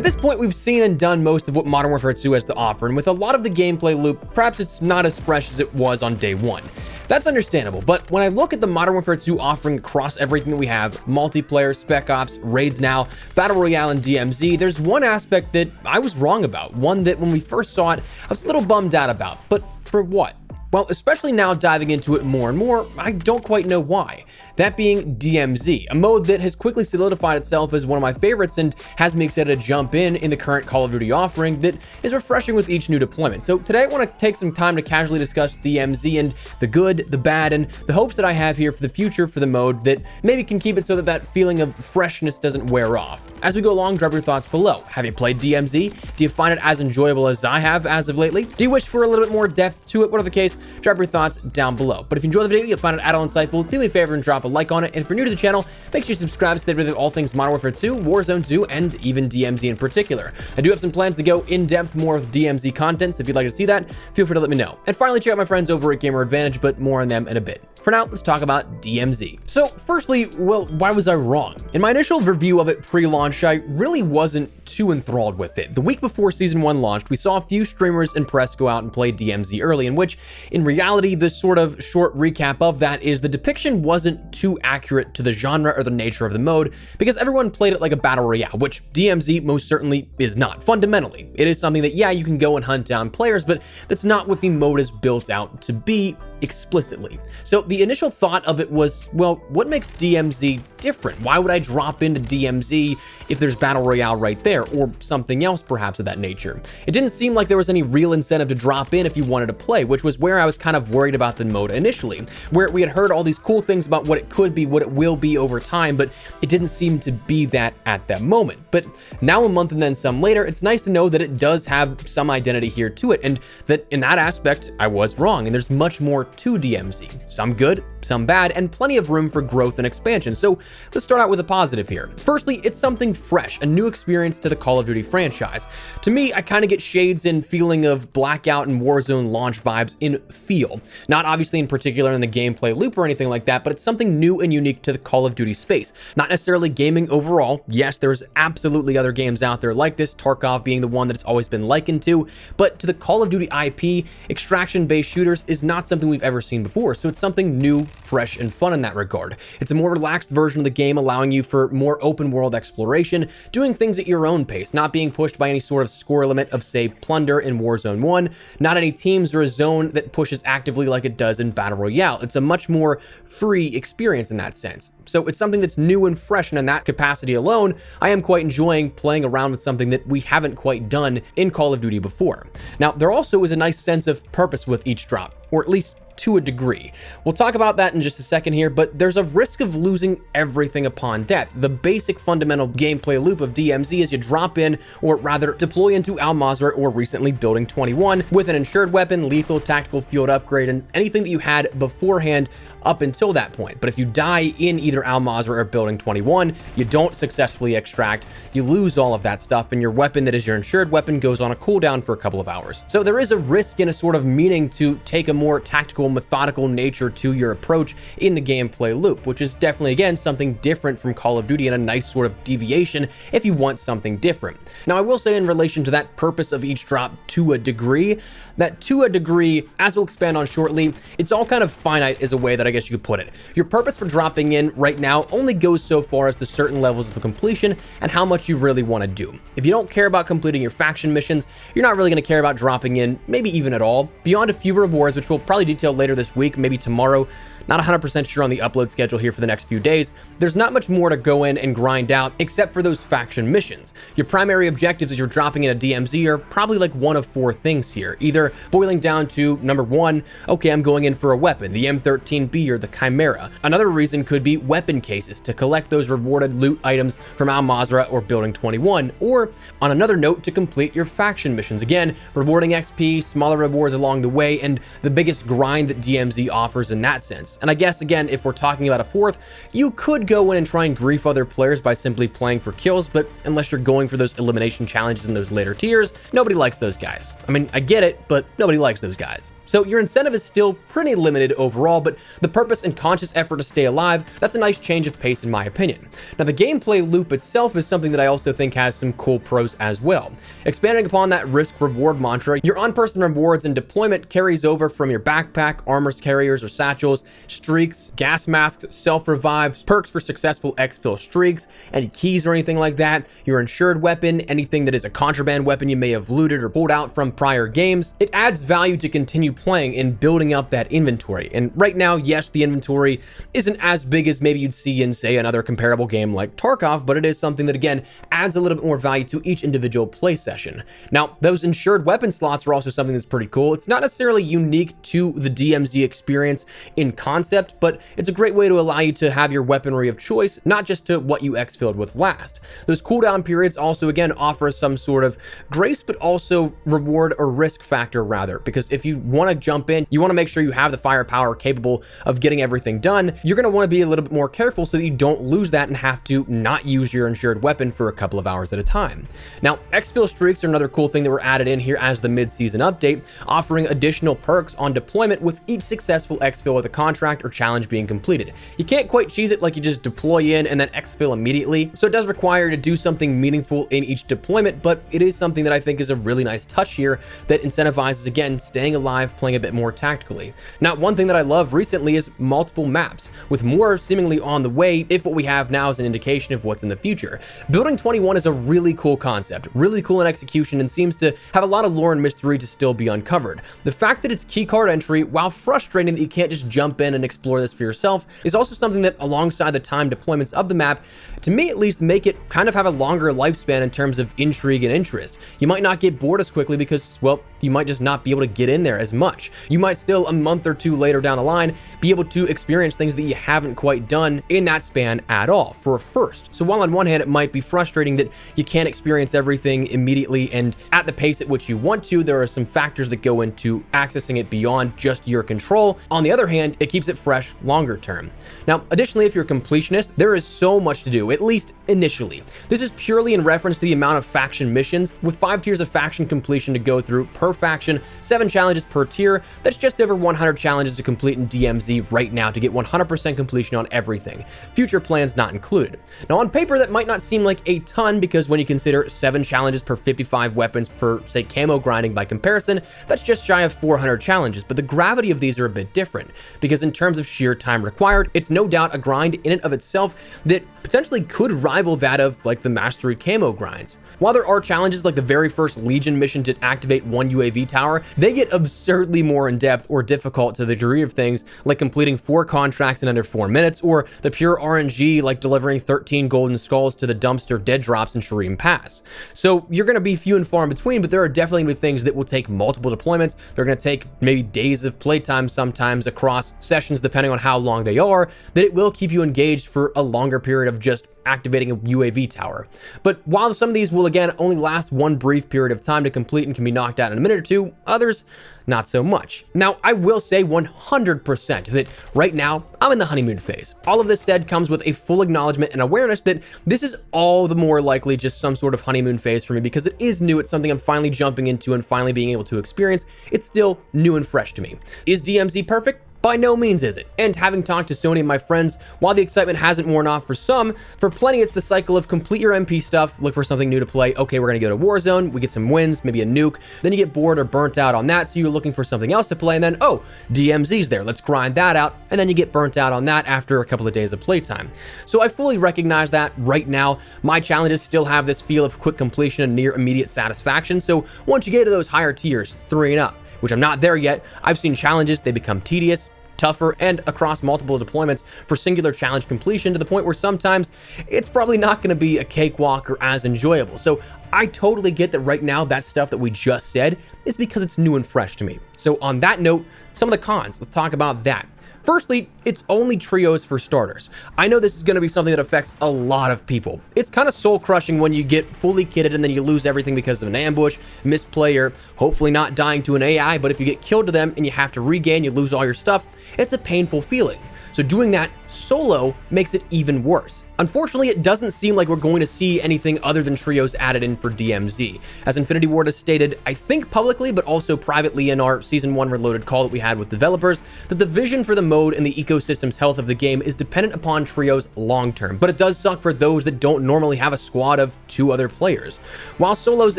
At this point, we've seen and done most of what Modern Warfare 2 has to offer, and with a lot of the gameplay loop, perhaps it's not as fresh as it was on day one. That's understandable, but when I look at the Modern Warfare 2 offering across everything that we have, multiplayer, Spec Ops, Raids now, Battle Royale, and DMZ, there's one aspect that I was wrong about, one that when we first saw it, I was a little bummed out about, but for what? Well, especially now diving into it more and more, I don't quite know why. That being DMZ, a mode that has quickly solidified itself as one of my favorites and has me excited to jump in the current Call of Duty offering that is refreshing with each new deployment. So today I want to take some time to casually discuss DMZ and the good, the bad, and the hopes that I have here for the future for the mode that maybe can keep it so that that feeling of freshness doesn't wear off. As we go along, drop your thoughts below. Have you played DMZ? Do you find it as enjoyable as I have as of lately? Do you wish for a little bit more depth to it? Whatever the case, drop your thoughts down below. But if you enjoy the video, you'll find it at all insightful, do me a favor and drop a like on it. And if you're new to the channel, make sure you subscribe to stay with all things Modern Warfare 2, Warzone 2, and even DMZ in particular. I do have some plans to go in depth more with DMZ content, so if you'd like to see that, feel free to let me know. And finally, check out my friends over at GamerAdvantage, but more on them in a bit. For now, let's talk about DMZ. So firstly, well, why was I wrong? In my initial review of it pre-launch, I really wasn't too enthralled with it. The week before Season 1 launched, we saw a few streamers and press go out and play DMZ early, in which, in reality, this sort of short recap of that is the depiction wasn't too accurate to the genre or the nature of the mode, because everyone played it like a battle royale, which DMZ most certainly is not. Fundamentally, it is something that, yeah, you can go and hunt down players, but that's not what the mode is built out to be explicitly. So the initial thought of it was, well, what makes DMZ different? Why would I drop into DMZ if there's Battle Royale right there, or something else perhaps of that nature? It didn't seem like there was any real incentive to drop in if you wanted to play, which was where I was kind of worried about the mode initially, where we had heard all these cool things about what it could be, what it will be over time, but it didn't seem to be that at that moment. But now, a month and then some later, it's nice to know that it does have some identity here to it, and that in that aspect, I was wrong, and there's much more to DMZ. Some good, some bad, and plenty of room for growth and expansion. So let's start out with a positive here. Firstly, it's something fresh, a new experience to the Call of Duty franchise. To me, I kind of get shades and feeling of Blackout and Warzone launch vibes in feel. Not obviously in particular in the gameplay loop or anything like that, but it's something new and unique to the Call of Duty space. Not necessarily gaming overall. Yes, there's absolutely other games out there like this, Tarkov being the one that it's always been likened to, but to the Call of Duty IP, extraction-based shooters is not something we've ever seen before, so it's something new, fresh, and fun in that regard. It's a more relaxed version of the game, allowing you for more open world exploration, doing things at your own pace, not being pushed by any sort of score limit of, say, plunder in Warzone 1, not any teams or a zone that pushes actively like it does in Battle Royale. It's a much more free experience in that sense. So it's something that's new and fresh, and in that capacity alone, I am quite enjoying playing around with something that we haven't quite done in Call of Duty before. Now, there also is a nice sense of purpose with each drop, or at least to a degree. We'll talk about that in just a second here, but there's a risk of losing everything upon death. The basic fundamental gameplay loop of DMZ is you drop in, or rather deploy into Al Mazrah or recently Building 21 with an insured weapon, lethal tactical field upgrade, and anything that you had beforehand up until that point. But if you die in either Al Mazrah or Building 21, you don't successfully extract, you lose all of that stuff, and your weapon that is your insured weapon goes on a cooldown for a couple of hours. So there is a risk and a sort of meaning to take a more tactical, methodical nature to your approach in the gameplay loop, which is definitely, again, something different from Call of Duty and a nice sort of deviation if you want something different. Now, I will say in relation to that purpose of each drop to a degree, as we'll expand on shortly, it's all kind of finite is a way that I guess you could put it. Your purpose for dropping in right now only goes so far as to certain levels of completion and how much you really want to do. If you don't care about completing your faction missions, you're not really going to care about dropping in, maybe even at all. Beyond a few rewards, which we'll probably detail later this week, maybe tomorrow, not 100% sure on the upload schedule here for the next few days, there's not much more to go in and grind out except for those faction missions. Your primary objectives as you're dropping in a DMZ are probably like one of four things here, either boiling down to number one, okay, I'm going in for a weapon, the M13B or the Chimera. Another reason could be weapon cases to collect those rewarded loot items from Al Mazrah or Building 21, or on another note, to complete your faction missions. Again, rewarding XP, smaller rewards along the way, and the biggest grind that DMZ offers in that sense. And I guess, again, if we're talking about a fourth, you could go in and try and grief other players by simply playing for kills, but unless you're going for those elimination challenges in those later tiers, nobody likes those guys. I mean, I get it, but nobody likes those guys. So your incentive is still pretty limited overall, but the purpose and conscious effort to stay alive, that's a nice change of pace in my opinion. Now the gameplay loop itself is something that I also think has some cool pros as well. Expanding upon that risk-reward mantra, your on-person rewards and deployment carries over from your backpack, armor carriers or satchels, streaks, gas masks, self-revives, perks for successful exfil streaks, any keys or anything like that, your insured weapon, anything that is a contraband weapon you may have looted or pulled out from prior games. It adds value to continue playing and building up that inventory. And right now, yes, the inventory isn't as big as maybe you'd see in, say, another comparable game like Tarkov, but it is something that, again, adds a little bit more value to each individual play session. Now, those insured weapon slots are also something that's pretty cool. It's not necessarily unique to the DMZ experience in concept, but it's a great way to allow you to have your weaponry of choice, not just to what you exfilled with last. Those cooldown periods also, again, offer some sort of grace, but also reward or risk factor rather, because if you want to jump in, you want to make sure you have the firepower capable of getting everything done. You're going to want to be a little bit more careful so that you don't lose that and have to not use your insured weapon for a couple of hours at a time. Now, exfil streaks are another cool thing that were added in here as the mid-season update, offering additional perks on deployment with each successful exfil with a contract or challenge being completed. You can't quite cheese it like you just deploy in and then exfil immediately, so it does require you to do something meaningful in each deployment, but it is something that I think is a really nice touch here that incentivizes, again, staying alive, playing a bit more tactically. Now, one thing that I love recently is multiple maps, with more seemingly on the way if what we have now is an indication of what's in the future. Building 21 is a really cool concept, really cool in execution, and seems to have a lot of lore and mystery to still be uncovered. The fact that it's keycard entry, while frustrating that you can't just jump in and explore this for yourself, is also something that, alongside the time deployments of the map, to me at least, make it kind of have a longer lifespan in terms of intrigue and interest. You might not get bored as quickly because, well, you might just not be able to get in there as much. You might still, a month or two later down the line, be able to experience things that you haven't quite done in that span at all for a first. So while on one hand it might be frustrating that you can't experience everything immediately and at the pace at which you want to, there are some factors that go into accessing it beyond just your control. On the other hand, it keeps it fresh longer term. Now, additionally, if you're a completionist, there is so much to do, at least initially. This is purely in reference to the amount of faction missions, with 5 tiers of faction completion to go through per faction, 7 challenges per tier. That's just over 100 challenges to complete in DMZ right now to get 100% completion on everything, future plans not included. Now, on paper, that might not seem like a ton, because when you consider 7 challenges per 55 weapons per, say, camo grinding by comparison, that's just shy of 400 challenges, but the gravity of these are a bit different, because in terms of sheer time required, it's no doubt a grind in and of itself that potentially could rival that of, like, the mastery camo grinds. While there are challenges like the very first Legion mission to activate 1 UAV tower, they get absurdly more in-depth or difficult to the degree of things like completing 4 contracts in under 4 minutes, or the pure RNG like delivering 13 golden skulls to the dumpster dead drops in Shireen Pass. So you're going to be few and far in between, but there are definitely going to be things that will take multiple deployments. They're going to take maybe days of playtime sometimes across sessions, depending on how long they are, that it will keep you engaged for a longer period of just activating a UAV tower. But while some of these will, again, only last one brief period of time to complete and can be knocked out in a minute or two, others not so much. Now, I will say 100% that right now I'm in the honeymoon phase. All of this said comes with a full acknowledgement and awareness that this is all the more likely just some sort of honeymoon phase for me, because it is new. It's something I'm finally jumping into and finally being able to experience. It's still new and fresh to me. Is DMZ perfect? By no means is it. And having talked to so many of my friends, while the excitement hasn't worn off for some, for plenty it's the cycle of complete your MP stuff, look for something new to play. Okay, we're gonna go to Warzone, we get some wins, maybe a nuke, then you get bored or burnt out on that, so you're looking for something else to play, and then, oh, DMZ's there, let's grind that out, and then you get burnt out on that after a couple of days of playtime. So I fully recognize that right now, my challenges still have this feel of quick completion and near immediate satisfaction, so once you get to those higher tiers, 3 and up, which I'm not there yet, I've seen challenges, they become tedious, tougher, and across multiple deployments for singular challenge completion, to the point where sometimes it's probably not going to be a cakewalk or as enjoyable. So I totally get that right now that stuff that we just said is because it's new and fresh to me. So on that note, some of the cons, let's talk about that. Firstly, it's only trios for starters. I know this is going to be something that affects a lot of people. It's kind of soul-crushing when you get fully kitted and then you lose everything because of an ambush, misplay, or hopefully not dying to an AI, but if you get killed to them and you have to regain, you lose all your stuff, it's a painful feeling. So doing that Solo makes it even worse. Unfortunately, it doesn't seem like we're going to see anything other than trios added in for DMZ. As Infinity Ward has stated, I think publicly, but also privately in our Season 1 Reloaded call that we had with developers, that the vision for the mode and the ecosystem's health of the game is dependent upon trios long term, but it does suck for those that don't normally have a squad of 2 other players. While solos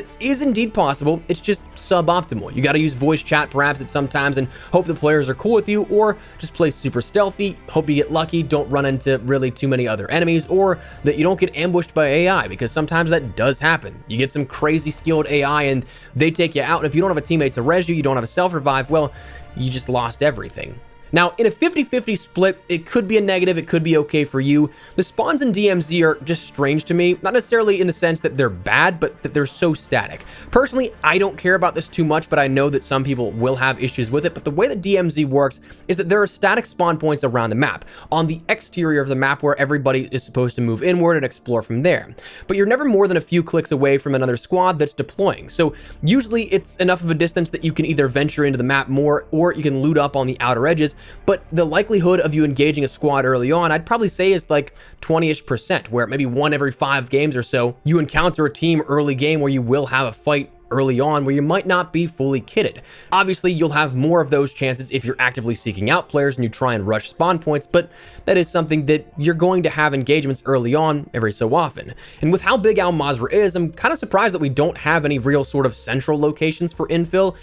is indeed possible, it's just suboptimal. You gotta use voice chat perhaps at some times and hope the players are cool with you, or just play super stealthy, hope you get lucky, don't run into really too many other enemies, or that you don't get ambushed by AI, because sometimes that does happen. You get some crazy skilled AI and they take you out, and if you don't have a teammate to res you don't have a self-revive, well, you just lost everything. Now, in a 50-50 split, it could be a negative, it could be okay for you. The spawns in DMZ are just strange to me, not necessarily in the sense that they're bad, but that they're so static. Personally, I don't care about this too much, but I know that some people will have issues with it. But the way that DMZ works is that there are static spawn points around the map, on the exterior of the map where everybody is supposed to move inward and explore from there. But you're never more than a few clicks away from another squad that's deploying. So usually it's enough of a distance that you can either venture into the map more, or you can loot up on the outer edges. But the likelihood of you engaging a squad early on, I'd probably say is like 20-ish%, where maybe 1 every 5 games or so, you encounter a team early game where you will have a fight early on where you might not be fully kitted. Obviously, you'll have more of those chances if you're actively seeking out players and you try and rush spawn points, but that is something that you're going to have engagements early on every so often. And with how big Al Mazrah is, I'm kind of surprised that we don't have any real sort of central locations for infill.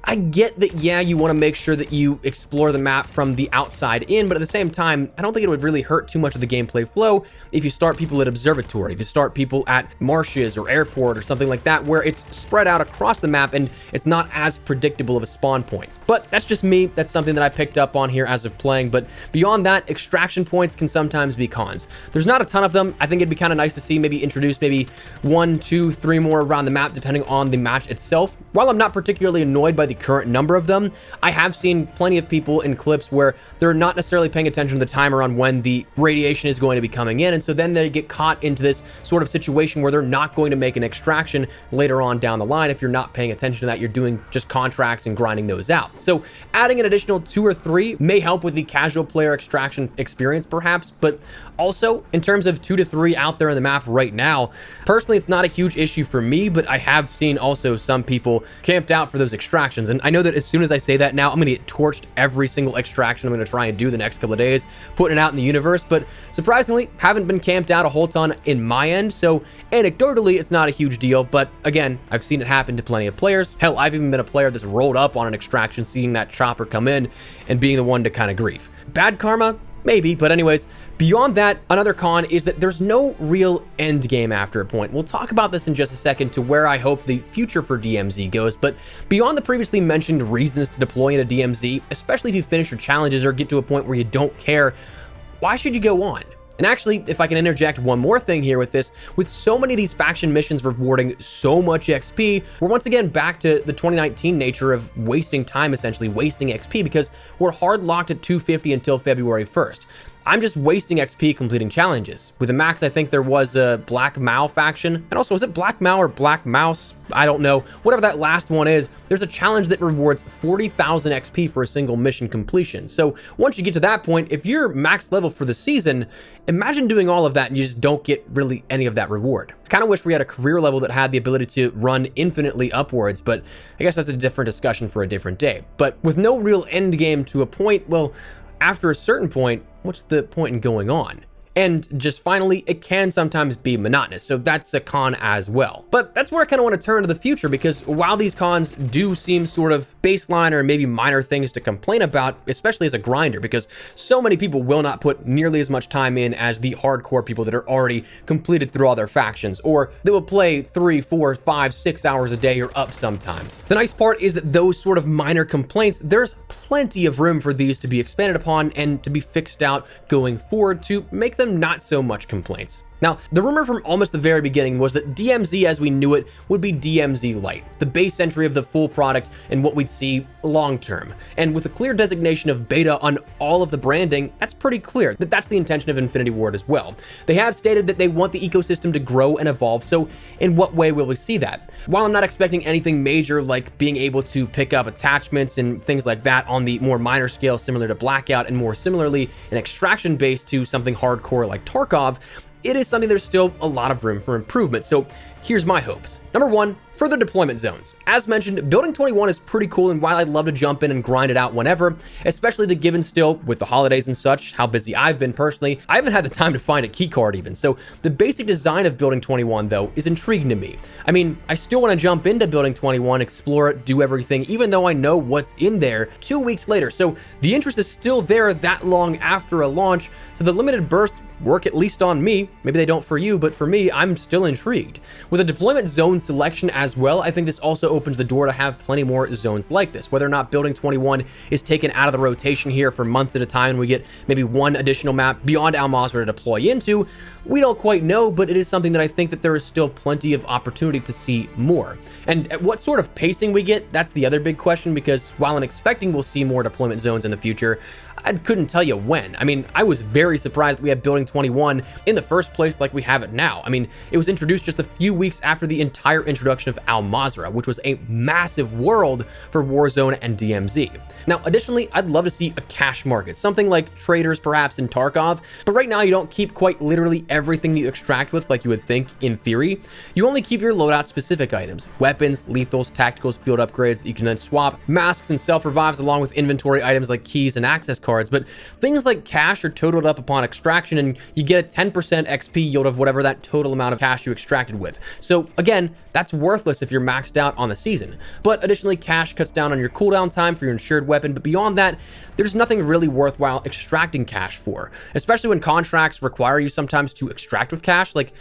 I get that, yeah, you want to make sure that you explore the map from the outside in, but at the same time, I don't think it would really hurt too much of the gameplay flow if you start people at Observatory, if you start people at marshes or airport or something like that, where it's spread out across the map and it's not as predictable of a spawn point. But that's just me. That's something that I picked up on here as of playing. But beyond that, extraction points can sometimes be cons. There's not a ton of them. I think it'd be kind of nice to see maybe introduce maybe 1, 2, 3 more around the map, depending on the match itself. While I'm not particularly annoyed by the current number of them, I have seen plenty of people in clips where they're not necessarily paying attention to the timer on when the radiation is going to be coming in, and so then they get caught into this sort of situation where they're not going to make an extraction later on down the line. If you're not paying attention to that, you're doing just contracts and grinding those out. So adding an additional 2 or 3 may help with the casual player extraction experience perhaps, but also in terms of 2 to 3 out there in the map right now, personally it's not a huge issue for me, but I have seen also some people camped out for those extractions. And I know that as soon as I say that now, I'm gonna get torched every single extraction I'm gonna try and do the next couple of days, putting it out in the universe. But surprisingly, haven't been camped out a whole ton in my end. So anecdotally, it's not a huge deal. But again, I've seen it happen to plenty of players. Hell, I've even been a player that's rolled up on an extraction, seeing that chopper come in and being the one to kind of grief. Bad karma? Maybe, but anyways, beyond that, another con is that there's no real end game after a point. We'll talk about this in just a second to where I hope the future for DMZ goes, but beyond the previously mentioned reasons to deploy into DMZ, especially if you finish your challenges or get to a point where you don't care, why should you go on? And actually, if I can interject one more thing here with this, with so many of these faction missions rewarding so much XP, we're once again back to the 2019 nature of wasting time, essentially wasting XP, because we're hard locked at 250 until February 1st. I'm just wasting XP completing challenges. With a max, I think there was a Black Mao faction. And also, is it Black Mao or Black Mouse? I don't know. Whatever that last one is, there's a challenge that rewards 40,000 XP for a single mission completion. So once you get to that point, if you're max level for the season, imagine doing all of that and you just don't get really any of that reward. I kind of wish we had a career level that had the ability to run infinitely upwards, but I guess that's a different discussion for a different day. But with no real end game to a point, well, after a certain point, what's the point in going on? And just finally, it can sometimes be monotonous, so that's a con as well. But that's where I kind of want to turn to the future, because while these cons do seem sort of baseline or maybe minor things to complain about, especially as a grinder, because so many people will not put nearly as much time in as the hardcore people that are already completed through all their factions, or they will play 3, 4, 5, 6 hours a day or up sometimes. The nice part is that those sort of minor complaints, there's plenty of room for these to be expanded upon and to be fixed out going forward to make them not so much complaints. Now, the rumor from almost the very beginning was that DMZ as we knew it would be DMZ Lite, the base entry of the full product and what we'd see long term. And with a clear designation of beta on all of the branding, that's pretty clear that that's the intention of Infinity Ward as well. They have stated that they want the ecosystem to grow and evolve, so in what way will we see that? While I'm not expecting anything major like being able to pick up attachments and things like that on the more minor scale similar to Blackout and more similarly an extraction base to something hardcore like Tarkov, it is something there's still a lot of room for improvement. So here's my hopes. Number one, further deployment zones. As mentioned, Building 21 is pretty cool, and while I'd love to jump in and grind it out whenever, especially given still with the holidays and such, how busy I've been personally, I haven't had the time to find a keycard even. So the basic design of Building 21 though is intriguing to me. I mean, I still want to jump into Building 21, explore it, do everything, even though I know what's in there 2 weeks later. So the interest is still there that long after a launch. So the limited bursts work at least on me. Maybe they don't for you, but for me, I'm still intrigued. With a deployment zone selection as well, I think this also opens the door to have plenty more zones like this. Whether or not Building 21 is taken out of the rotation here for months at a time, we get maybe one additional map beyond Al Mazrah to deploy into, we don't quite know, but it is something that I think that there is still plenty of opportunity to see more. And at what sort of pacing we get, that's the other big question, because while I'm expecting we'll see more deployment zones in the future, I couldn't tell you when. I mean, I was very surprised that we had Building 21 in the first place like we have it now. I mean, it was introduced just a few weeks after the entire introduction of Al Mazrah, which was a massive world for Warzone and DMZ. Now, additionally, I'd love to see a cash market, something like traders perhaps in Tarkov, but right now you don't keep quite literally everything you extract with like you would think in theory. You only keep your loadout specific items, weapons, lethals, tacticals, field upgrades that you can then swap, masks and self-revives along with inventory items like keys and access cards, but things like cash are totaled up upon extraction and you get a 10% XP yield of whatever that total amount of cash you extracted with. So again, that's worthless if you're maxed out on the season. But additionally, cash cuts down on your cooldown time for your insured weapon, but beyond that, there's nothing really worthwhile extracting cash for, especially when contracts require you sometimes to extract with cash. Like,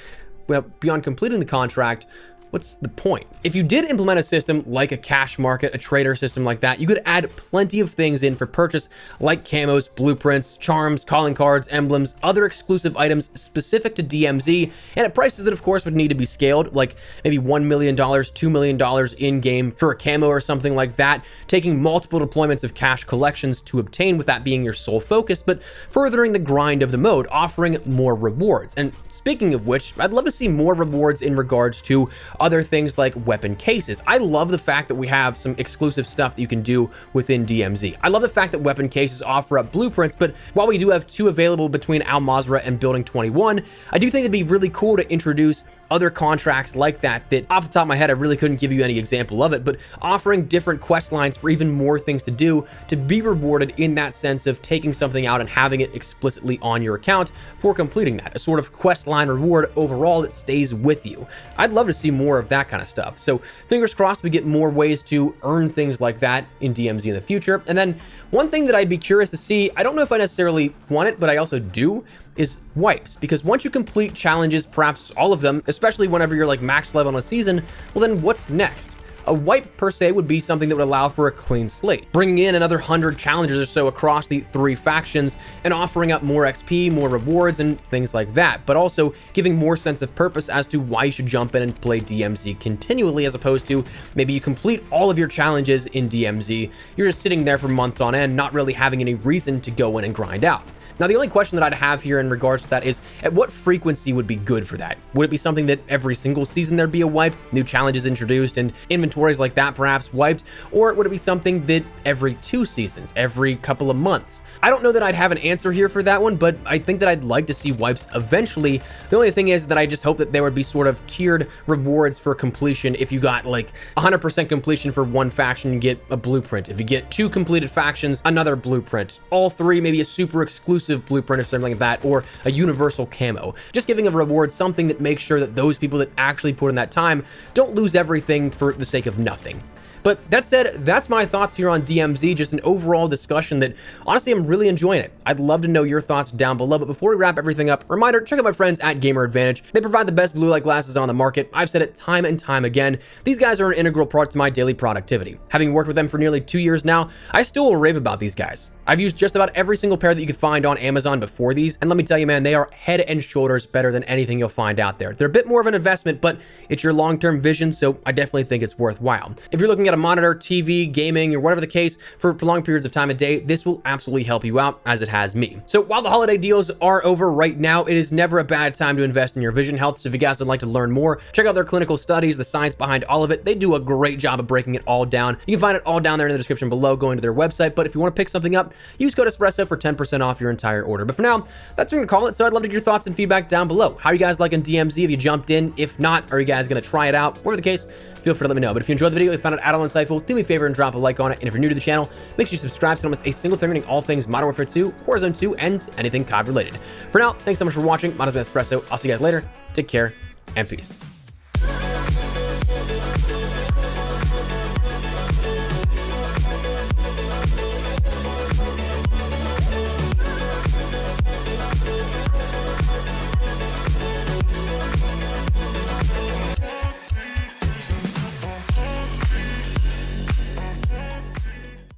well, beyond completing the contract, what's the point? If you did implement a system like a cash market, a trader system like that, you could add plenty of things in for purchase like camos, blueprints, charms, calling cards, emblems, other exclusive items specific to DMZ, and at prices that of course would need to be scaled, like maybe $1 million, $2 million in game for a camo or something like that, taking multiple deployments of cash collections to obtain, with that being your sole focus, but furthering the grind of the mode, offering more rewards. And speaking of which, I'd love to see more rewards in regards to other things like weapon cases. I love the fact that we have some exclusive stuff that you can do within DMZ. I love the fact that weapon cases offer up blueprints, but while we do have 2 available between Al Mazrah and Building 21, I do think it'd be really cool to introduce other contracts like that off the top of my head, I really couldn't give you any example of it, but offering different quest lines for even more things to do to be rewarded in that sense of taking something out and having it explicitly on your account for completing that, a sort of quest line reward overall that stays with you. I'd love to see more of that kind of stuff. So fingers crossed we get more ways to earn things like that in DMZ in the future. And then one thing that I'd be curious to see, I don't know if I necessarily want it, but I also do, is wipes, because once you complete challenges, perhaps all of them, especially whenever you're like max level on a season, well then what's next? A wipe per se would be something that would allow for a clean slate, bringing in another 100 challenges or so across the 3 factions and offering up more XP, more rewards and things like that, but also giving more sense of purpose as to why you should jump in and play DMZ continually, as opposed to maybe you complete all of your challenges in DMZ, you're just sitting there for months on end, not really having any reason to go in and grind out. Now, the only question that I'd have here in regards to that is, at what frequency would be good for that? Would it be something that every single season there'd be a wipe, new challenges introduced, and inventories like that perhaps wiped? Or would it be something that every 2 seasons, every couple of months? I don't know that I'd have an answer here for that one, but I think that I'd like to see wipes eventually. The only thing is that I just hope that there would be sort of tiered rewards for completion. If you got like 100% completion for one faction, you get a blueprint. If you get 2 completed factions, another blueprint. All 3, maybe a super exclusive blueprint or something like that, or a universal camo. Just giving a reward something that makes sure that those people that actually put in that time don't lose everything for the sake of nothing. But that said, that's my thoughts here on DMZ, just an overall discussion that honestly I'm really enjoying it. I'd love to know your thoughts down below, but before we wrap everything up, reminder, check out my friends at GamerAdvantage. They provide the best blue light glasses on the market. I've said it time and time again. These guys are an integral part to my daily productivity. Having worked with them for nearly 2 years now, I still will rave about these guys. I've used just about every single pair that you could find on Amazon before these, and let me tell you, man, they are head and shoulders better than anything you'll find out there. They're a bit more of an investment, but it's your long-term vision, so I definitely think it's worthwhile. If you're looking at a monitor, TV, gaming, or whatever the case for prolonged periods of time of day, this will absolutely help you out, as it has me. So while the holiday deals are over right now, it is never a bad time to invest in your vision health. So if you guys would like to learn more, check out their clinical studies, the science behind all of it. They do a great job of breaking it all down. You can find it all down there in the description below, going to their website. But if you want to pick something up, use code Espresso for 10% off your entire order. But for now, that's what we're gonna call it. So I'd love to get your thoughts and feedback down below. How are you guys liking DMZ? Have you jumped in? If not, are you guys gonna try it out? Whatever the case, feel free to let me know. But if you enjoyed the video, if you found it at all insightful, do me a favor and drop a like on it. And if you're new to the channel, make sure you subscribe so you don't miss a single thing regarding all things Modern Warfare 2, Warzone 2, and anything COD related. For now, thanks so much for watching. My name is Espresso. I'll see you guys later. Take care and peace.